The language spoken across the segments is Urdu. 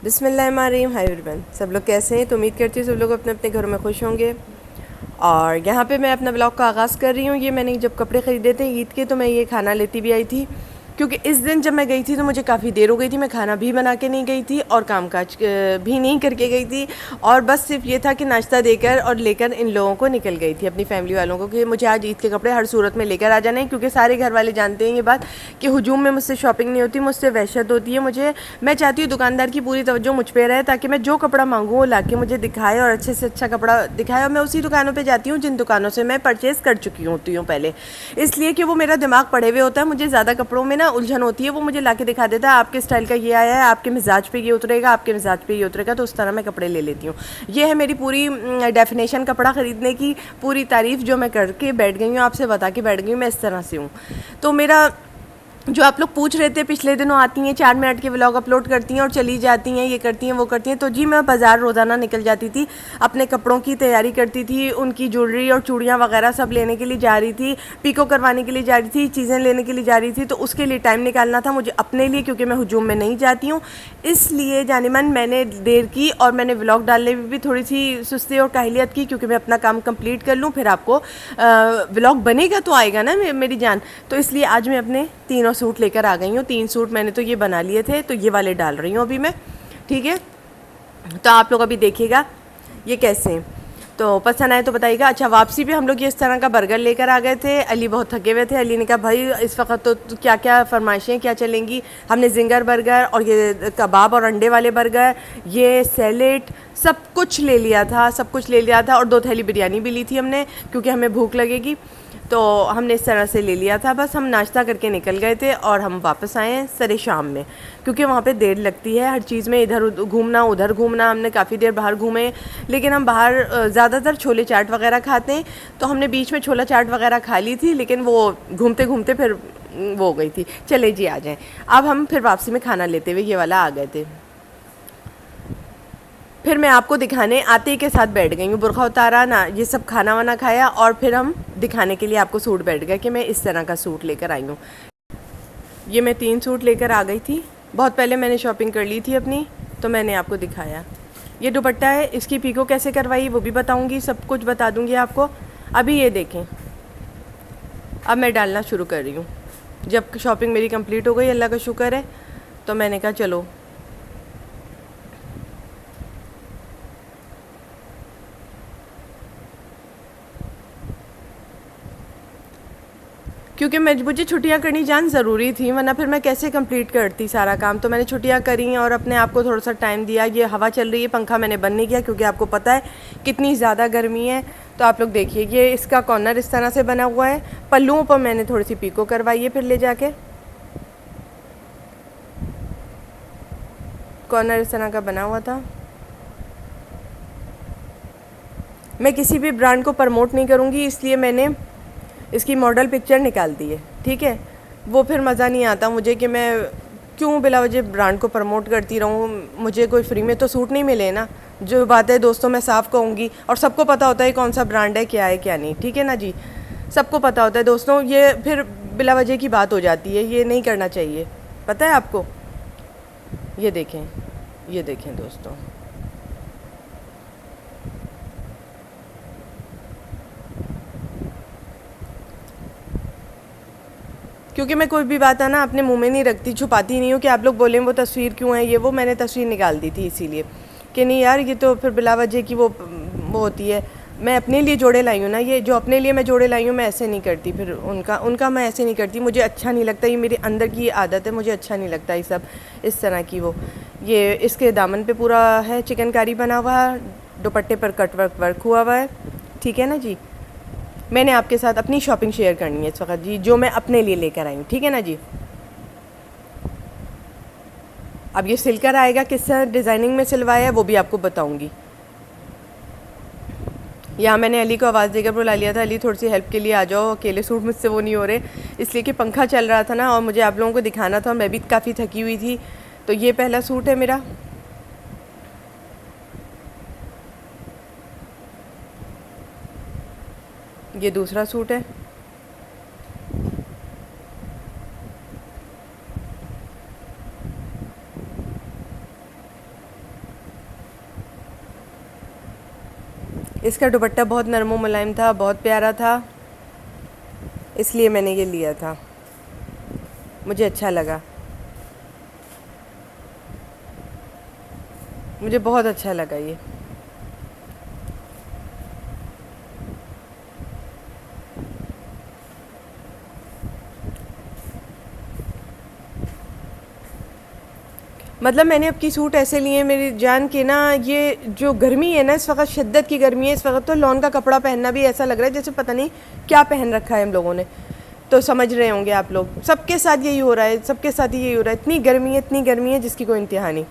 بسم اللہ الرحمن الرحیم. ہائی ایوریون، سب لوگ کیسے ہیں؟ تو امید کرتی ہوں سب لوگ اپنے اپنے گھروں میں خوش ہوں گے. اور یہاں پہ میں اپنا بلاگ کا آغاز کر رہی ہوں. یہ میں نے جب کپڑے خریدے تھے عید کے تو میں یہ کھانا لیتی بھی آئی تھی، کیونکہ اس دن جب میں گئی تھی تو مجھے کافی دیر ہو گئی تھی. میں کھانا بھی بنا کے نہیں گئی تھی اور کام کاج بھی نہیں کر کے گئی تھی، اور بس صرف یہ تھا کہ ناشتہ دے کر اور لے کر ان لوگوں کو نکل گئی تھی، اپنی فیملی والوں کو، کہ مجھے آج عید کے کپڑے ہر صورت میں لے کر آ جانے ہیں. کیونکہ سارے گھر والے جانتے ہیں یہ بات کہ ہجوم میں مجھ سے شاپنگ نہیں ہوتی، مجھ سے وحشت ہوتی ہے. میں چاہتی ہوں دکاندار کی پوری توجہ مجھ پہ رہے، تاکہ میں جو کپڑا مانگوں وہ لا کے مجھے دکھائے اور اچھے سے اچھا کپڑا دکھائے. اور میں اسی دکانوں پہ جاتی ہوں جن دکانوں سے میں پرچیز کر چکی ہوتی ہوں پہلے، اس لیے کہ وہ میرا دماغ پڑے ہوئے ہوتا ہے. مجھے زیادہ کپڑوں میں نا الجھن ہوتی ہے. وہ مجھے لا کے دکھا دیتا ہے آپ کے اسٹائل کا یہ آیا ہے، آپ کے مزاج پہ یہ اترے گا، آپ کے مزاج پہ یہ اترے گا، تو اس طرح میں کپڑے لے لیتی ہوں. یہ ہے میری پوری ڈیفینیشن کپڑا خریدنے کی، پوری تعریف جو میں کر کے بیٹھ گئی ہوں، آپ سے بتا کے بیٹھ گئی ہوں. میں اس طرح سے ہوں. تو میرا جو آپ لوگ پوچھ رہے تھے پچھلے دنوں آتی ہیں 4 منٹ کے ولاگ اپلوڈ کرتی ہیں اور چلی جاتی ہیں، یہ کرتی ہیں وہ کرتی ہیں، تو جی میں بازار روزانہ نکل جاتی تھی، اپنے کپڑوں کی تیاری کرتی تھی، ان کی جویلری اور چوڑیاں وغیرہ سب لینے کے لیے جا رہی تھی، پیکو کروانے کے لیے جا رہی تھی، چیزیں لینے کے لیے جا رہی تھی. تو اس کے لیے ٹائم نکالنا تھا مجھے اپنے لیے، کیونکہ میں ہجوم میں نہیں جاتی ہوں. اس لیے جانی من میں نے دیر کی، اور میں نے ولاگ ڈالنے میں بھی تھوڑی سی سستی اور کاہلیت کی، کیونکہ میں اپنا کام کمپلیٹ کر لوں، پھر آپ کو ولاگ بنے گا تو آئے گا نا میری جان. تو اس لیے آج میں اپنے تینوں سوٹ لے کر آ گئی ہوں. 3 سوٹ میں نے تو یہ بنا لیے تھے، تو یہ والے ڈال رہی ہوں ابھی میں. ٹھیک ہے، تو آپ لوگ ابھی دیکھیے گا یہ کیسے ہیں، تو پسند آئے تو بتائیے گا. اچھا، واپسی پہ ہم لوگ یہ اس طرح کا برگر لے کر آ گئے تھے. علی بہت تھکے ہوئے تھے. علی نے کہا بھائی اس وقت تو کیا کیا فرمائشیں کیا چلیں گی. ہم نے زنگر برگر اور یہ کباب اور انڈے والے برگر، یہ سیلیڈ، سب کچھ لے لیا تھا، اور 2 تھیلی بریانی بھی لی تھی ہم نے، کیونکہ ہمیں بھوک لگے گی. تو ہم نے اس طرح سے لے لیا تھا. بس ہم ناشتہ کر کے نکل گئے تھے اور ہم واپس آئے ہیں سر شام میں، کیونکہ وہاں پہ دیر لگتی ہے ہر چیز میں، ادھر گھومنا ادھر گھومنا. ہم نے کافی دیر باہر گھومے، لیکن ہم باہر زیادہ تر چھولے چاٹ وغیرہ کھاتے ہیں، تو ہم نے بیچ میں چھولا چاٹ وغیرہ کھا لی تھی، لیکن وہ گھومتے گھومتے پھر وہ ہو گئی تھی. چلے جی آ جائیں. اب ہم پھر واپسی میں کھانا لیتے ہوئے یہ والا آ گئے تھے. پھر میں آپ کو دکھانے آتے کے ساتھ بیٹھ گئی ہوں، برقع اتارا نا، یہ سب کھانا وانا کھایا، اور پھر ہم دکھانے کے لیے آپ کو سوٹ بیٹھ گئے کہ میں اس طرح کا سوٹ لے کر آئی ہوں. یہ میں 3 سوٹ لے کر آ گئی تھی. بہت پہلے میں نے شاپنگ کر لی تھی اپنی، تو میں نے آپ کو دکھایا. یہ دوپٹہ ہے، اس کی پیکو کیسے کروائی وہ بھی بتاؤں گی، سب کچھ بتا دوں گی آپ کو. ابھی یہ دیکھیں، اب میں ڈالنا شروع کر رہی ہوں. جب شاپنگ میری کمپلیٹ ہو گئی، اللہ کا شکر ہے، تو میں نے کہا چلو. کیونکہ مجھے چھٹیاں کرنی جان ضروری تھی، ورنہ پھر میں کیسے کمپلیٹ کرتی سارا کام. تو میں نے چھٹیاں کریں اور اپنے آپ کو تھوڑا سا ٹائم دیا. یہ ہوا چل رہی ہے، پنکھا میں نے بند نہیں کیا، کیونکہ آپ کو پتہ ہے کتنی زیادہ گرمی ہے. تو آپ لوگ دیکھیے، یہ اس کا کارنر اس طرح سے بنا ہوا ہے. پلوؤں پر میں نے تھوڑی سی پیکو کروائی ہے، پھر لے جا کے کارنر اس طرح کا بنا ہوا تھا. میں کسی بھی برانڈ کو پرموٹ نہیں کروں گی، اس لیے میں نے اس کی ماڈل پکچر نکال دی ہے. ٹھیک ہے، وہ پھر مزہ نہیں آتا مجھے کہ میں کیوں بلا وجہ برانڈ کو پروموٹ کرتی رہوں. مجھے کوئی فری میں تو سوٹ نہیں ملے نا. جو بات ہے دوستوں میں صاف کہوں گی، اور سب کو پتہ ہوتا ہے کون سا برانڈ ہے، کیا ہے کیا نہیں. ٹھیک ہے نا جی، سب کو پتہ ہوتا ہے دوستوں. یہ پھر بلا وجہ کی بات ہو جاتی ہے، یہ نہیں کرنا چاہیے. پتہ ہے آپ کو. یہ دیکھیں، یہ دیکھیں دوستوں، کیونکہ میں کوئی بھی بات ہے نا اپنے منہ میں نہیں رکھتی، چھپاتی نہیں ہوں کہ آپ لوگ بولیں وہ تصویر کیوں ہے. یہ وہ میں نے تصویر نکال دی تھی اسی لیے کہ نہیں یار، یہ تو پھر بلا وجہ کی وہ ہوتی ہے. میں اپنے لیے جوڑے لائی ہوں نا، یہ جو اپنے لیے میں جوڑے لائی ہوں میں ایسے نہیں کرتی. پھر ان کا میں ایسے نہیں کرتی، مجھے اچھا نہیں لگتا. یہ میرے اندر کی عادت ہے، مجھے اچھا نہیں لگتا یہ سب اس طرح کی. وہ یہ اس کے دامن پہ پورا ہے چکن کاری بنا ہوا ہے، دوپٹے پر کٹ ورک ہوا ہوا ہے. ٹھیک ہے نا جی. میں نے آپ کے ساتھ اپنی شاپنگ شیئر کرنی ہے اس وقت جی، جو میں اپنے لیے لے کر آئی ہوں. ٹھیک ہے نا جی. اب یہ سل کر آئے گا، کس طرح ڈیزائننگ میں سلوایا ہے وہ بھی آپ کو بتاؤں گی. یہاں میں نے علی کو آواز دے کر بلا لیا تھا، علی تھوڑی سی ہیلپ کے لیے آ جاؤ، اکیلے سوٹ مجھ سے وہ نہیں ہو رہے، اس لیے کہ پنکھا چل رہا تھا نا اور مجھے آپ لوگوں کو دکھانا تھا، اور میں بھی کافی تھکی ہوئی تھی. تو یہ پہلا سوٹ ہے میرا. یہ دوسرا سوٹ ہے. اس کا دوپٹہ بہت نرم و ملائم تھا، بہت پیارا تھا، اس لیے میں نے یہ لیا تھا، مجھے اچھا لگا، مجھے بہت اچھا لگا یہ۔ مطلب میں نے اب کی سوٹ ایسے لیے میری جان کے نا، یہ جو گرمی ہے نا اس وقت، شدت کی گرمی ہے اس وقت، تو لون کا کپڑا پہننا بھی ایسا لگ رہا ہے جیسے پتہ نہیں کیا پہن رکھا ہے ہم لوگوں نے، تو سمجھ رہے ہوں گے آپ لوگ، سب کے ساتھ یہی ہو رہا ہے، سب کے ساتھ یہی ہو رہا ہے، اتنی گرمی ہے جس کی کوئی انتہا نہیں۔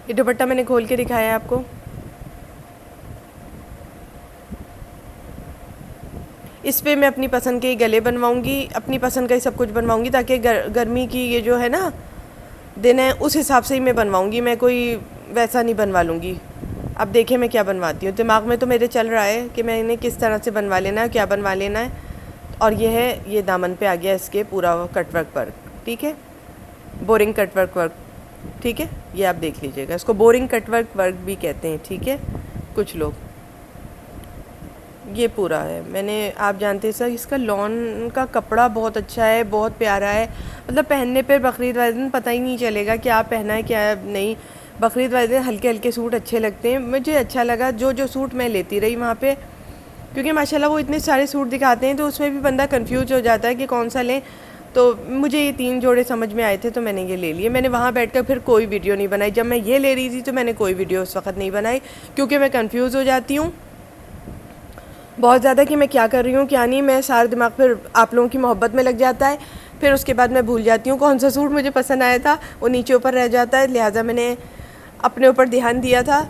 یہ دوپٹہ میں نے کھول کے دکھایا ہے آپ کو، اس پہ میں اپنی پسند کے گلے بنواؤں گی، اپنی پسند کا ہی سب کچھ بنواؤں گی، تاکہ گرمی کی یہ جو ہے نا دن ہے اس حساب سے ہی میں بنواؤں گی، میں کوئی ویسا نہیں بنوا لوں گی۔ اب دیکھیں میں کیا بنواتی ہوں، دماغ میں تو میرے چل رہا ہے کہ میں انہیں کس طرح سے بنوا لینا ہے، کیا بنوا لینا ہے، اور یہ ہے، یہ دامن پہ آ گیا اس کے پورا کٹ ورک پر، ٹھیک ہے، بورنگ کٹ ورک ٹھیک ہے، یہ آپ دیکھ لیجئے گا، اس کو بورنگ کٹ ورک بھی کہتے ہیں، ٹھیک ہے، کچھ لوگ۔ یہ پورا ہے، میں نے، آپ جانتے سر اس کا لون کا کپڑا بہت اچھا ہے، بہت پیارا ہے، مطلب پہننے پہ بقرعید والے دن پتہ ہی نہیں چلے گا کیا پہنا ہے کیا نہیں۔ بقرعید والے دن ہلکے ہلکے سوٹ اچھے لگتے ہیں، مجھے اچھا لگا جو سوٹ میں لیتی رہی وہاں پہ، کیونکہ ماشاءاللہ وہ اتنے سارے سوٹ دکھاتے ہیں تو اس میں بھی بندہ کنفیوز ہو جاتا ہے کہ کون سا لیں، تو مجھے یہ 3 جوڑے سمجھ میں آئے تھے تو میں نے یہ لے لیے۔ میں نے وہاں بیٹھ کر پھر کوئی ویڈیو نہیں بنائی، جب میں یہ لے رہی تھی تو میں نے کوئی ویڈیو اس وقت نہیں بنائی، کیونکہ میں کنفیوز ہو جاتی ہوں بہت زیادہ کہ میں کیا کر رہی ہوں کیا نہیں، میں سارا دماغ پھر آپ لوگوں کی محبت میں لگ جاتا ہے، پھر اس کے بعد میں بھول جاتی ہوں کون سا سوٹ مجھے پسند آیا تھا، وہ نیچے اوپر رہ جاتا ہے، لہٰذا میں نے اپنے اوپر دھیان دیا تھا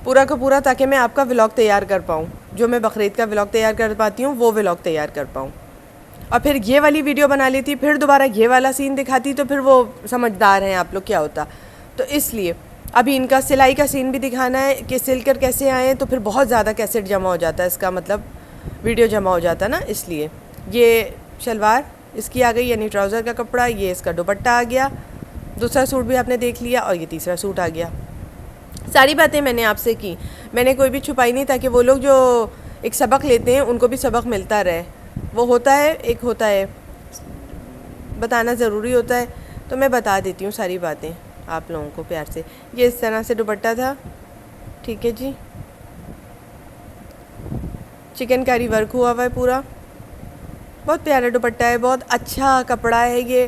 پورا کا پورا، تاکہ میں آپ کا ولاگ تیار کر پاؤں، جو میں بقرعید کا ولاگ تیار کر پاتی ہوں وہ ولاگ تیار کر پاؤں، اور پھر یہ والی ویڈیو بنا لیتی، پھر دوبارہ یہ والا سین دکھاتی تو پھر وہ سمجھدار ہیں آپ لوگ کیا ہوتا، تو اس لیے ابھی ان کا سلائی کا سین بھی دکھانا ہے کہ سل کر کیسے آئے ہیں، تو پھر بہت زیادہ کیسٹ جمع ہو جاتا ہے، اس کا مطلب ویڈیو جمع ہو جاتا ہے نا، اس لیے۔ یہ شلوار اس کی آ گئی، یعنی ٹراؤزر کا کپڑا، یہ اس کا دوپٹہ آ گیا، دوسرا سوٹ بھی آپ نے دیکھ لیا، اور یہ تیسرا سوٹ آ گیا۔ ساری باتیں میں نے آپ سے کی، میں نے کوئی بھی چھپائی نہیں، تاکہ وہ لوگ جو ایک سبق لیتے ہیں ان کو بھی سبق ملتا رہے، وہ ہوتا ہے ایک ہوتا ہے بتانا ضروری ہوتا ہے، تو میں بتا دیتی ہوں ساری باتیں آپ لوگوں کو پیار سے۔ یہ اس طرح سے دوپٹہ تھا، ٹھیک ہے جی، چکن کاری ورک ہوا ہوا ہے پورا، بہت پیارا دوپٹہ ہے، بہت اچھا کپڑا ہے، یہ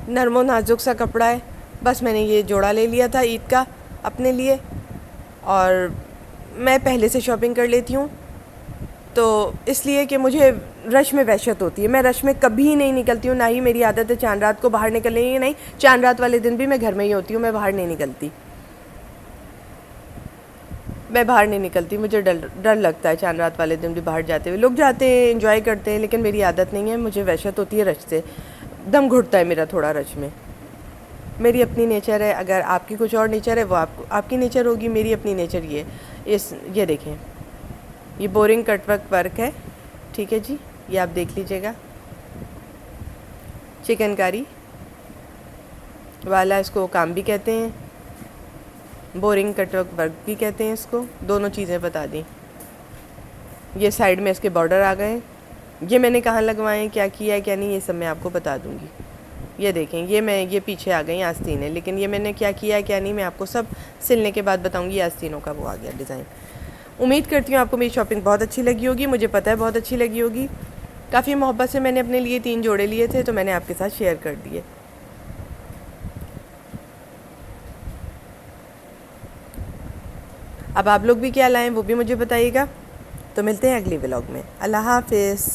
نرم و نازک سا کپڑا ہے۔ بس میں نے یہ جوڑا لے لیا تھا عید کا اپنے لیے، اور میں پہلے سے شاپنگ کر لیتی ہوں، تو اس لیے کہ مجھے رش میں وحشت ہوتی ہے، میں رش میں کبھی نہیں نکلتی ہوں، نہ ہی میری عادت ہے چاند رات کو باہر نکلنے کی، نہیں، چاند رات والے دن بھی میں گھر میں ہی ہوتی ہوں، میں باہر نہیں نکلتی، مجھے ڈر لگتا ہے چاند رات والے دن بھی باہر جاتے ہوئے، لوگ جاتے ہیں انجوائے کرتے ہیں، لیکن میری عادت نہیں ہے، مجھے وحشت ہوتی ہے رش سے، دم گھٹتا ہے میرا تھوڑا رش میں، میری اپنی نیچر ہے، اگر آپ کی کچھ اور نیچر ہے وہ آپ کی نیچر ہوگی، میری اپنی نیچر یہ ہے۔ یہ دیکھیں، یہ بورنگ کٹ ورک ہے، ٹھیک ہے جی، یہ آپ دیکھ لیجئے گا، چکن کاری والا اس کو کام بھی کہتے ہیں، بورنگ کٹ ورک بھی کہتے ہیں اس کو، دونوں چیزیں بتا دیں۔ یہ سائیڈ میں اس کے بارڈر آ گئے، یہ میں نے کہاں لگوائے ہیں، کیا کیا ہے کیا نہیں، یہ سب میں آپ کو بتا دوں گی۔ یہ دیکھیں، یہ پیچھے آ گئی آستینیں، لیکن یہ میں نے کیا کیا ہے کیا نہیں میں آپ کو سب سلنے کے بعد بتاؤں گی۔ آستینوں کا وہ آ گیا ڈیزائن۔ امید کرتی ہوں آپ کو میری شاپنگ بہت اچھی لگی ہوگی، مجھے پتہ ہے بہت اچھی لگی ہوگی، کافی محبت سے میں نے اپنے لیے 3 جوڑے لیے تھے، تو میں نے آپ کے ساتھ شیئر کر دیے۔ اب آپ لوگ بھی کیا لائیں وہ بھی مجھے بتائیے گا، تو ملتے ہیں اگلی ولاگ میں۔ اللہ حافظ۔